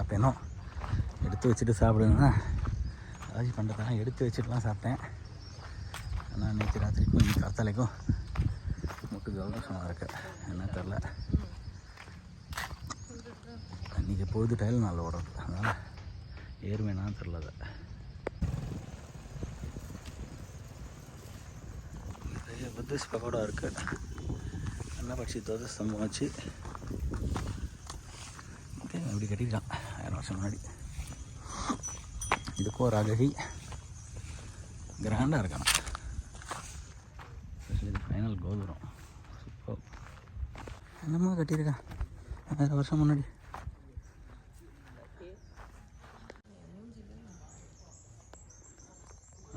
சாப்பிட்டேனோ. எடுத்து வச்சுட்டு சாப்பிடுங்கன்னா ராஜி பண்ணுறதெல்லாம் எடுத்து வச்சுட்டுலாம் சாப்பிட்டேன். ஆனால் நேற்று ராத்திரிக்கும் இன்னைக்கு காத்தாலைக்கும் முட்டு ஜலதோஷமாக இருக்குது. என்ன தெரில, இன்றைக்கி பொழுது டைல் நாளில் ஓடுறது, அதனால் ஏறுவேனான்னு தெரில. அதை நிறைய புத்திஸ்ட் பக்கோடா இருக்குது. என்ன பட்சி துவதஸ்தம்பம் வச்சு இப்படி கட்டியிருக்கான் 1000 வருஷம் முன்னாடி. இதுக்கும் ஒரு அகழி கிராண்டாக இருக்கான. இது ஃபைனல் கோபுரம் சூப்பர். என்னமா கட்டியிருக்கான் 1000 வருஷம் முன்னாடி.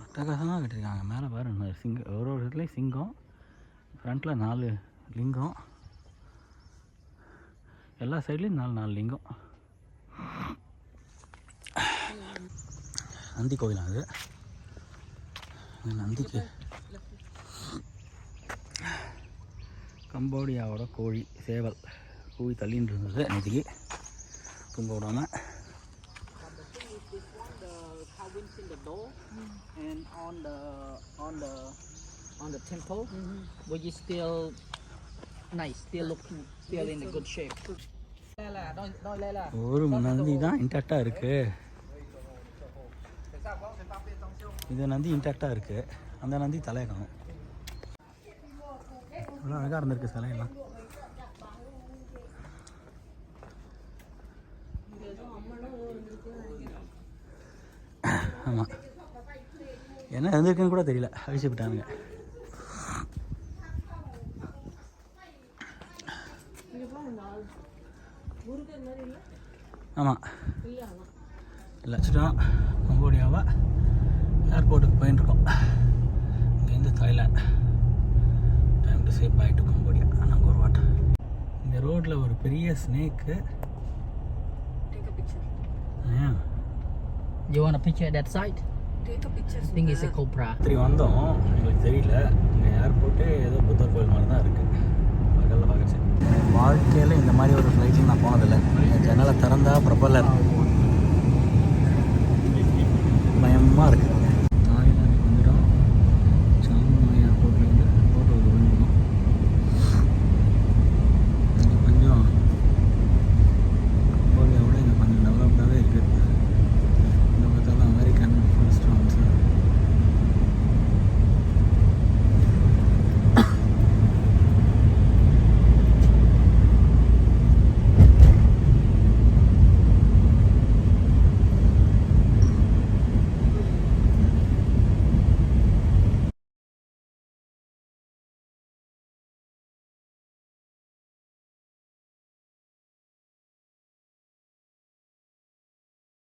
அட்டகாசமாக கட்டியிருக்காங்க. மேலே பாருங்க சிங்கம், ஒரு இடத்துலையும் சிங்கம், ஃப்ரண்ட்டில் 4 லிங்கம், எல்லா சைட்லேயும் 4 லிங்கம். நந்தி கோயிலாம் அது. நந்திக்கு கம்போடியாவோட கோழி சேவல் கூவி தள்ளின்னு இருந்தது நேற்றுக்கு தூங்க விடாமல். And on the temple, which is still nice, still looking, still in a good shape. ஒரு நந்தி தான் இன்டாக்டாக இருக்குது. இது நந்தி இன்டாக்டாக இருக்குது. அந்த நந்தி தலையை காணும். அவ்வளோ அழகாக இருந்திருக்கு சிலையெல்லாம். ஆமாம், என்ன இருந்திருக்குன்னு கூட தெரியல, அழிச்சு விட்டானுங்க. ஆமாம் இல்லை, வச்சுட்டோம். கம்போடியாவா ஏர்போர்ட்டுக்கு போயின்ட்டுருக்கோம். இங்கேருந்து Thailand. Time to say bye to Cambodia. நாங்கள் ஒரு வாட்டர். இந்த ரோட்டில் ஒரு பெரிய snake. You want a picture at that side? Take a picture. I think it's a cobra. சரி வந்தோம், எங்களுக்கு தெரியல. இந்த ஏர்போர்ட்டு ஏதோ புத்தர் கோயில் மாதிரி தான் இருக்குது. பகலில் பார்க்கச்சு. வாழ்க்கையில் இந்த மாதிரி ஒரு ஃப்ளைட்டில் நான் போனதில்லை. ஜன்னலை திறந்தா ப்ரொப்பல்லர் பயமாக இருக்குது.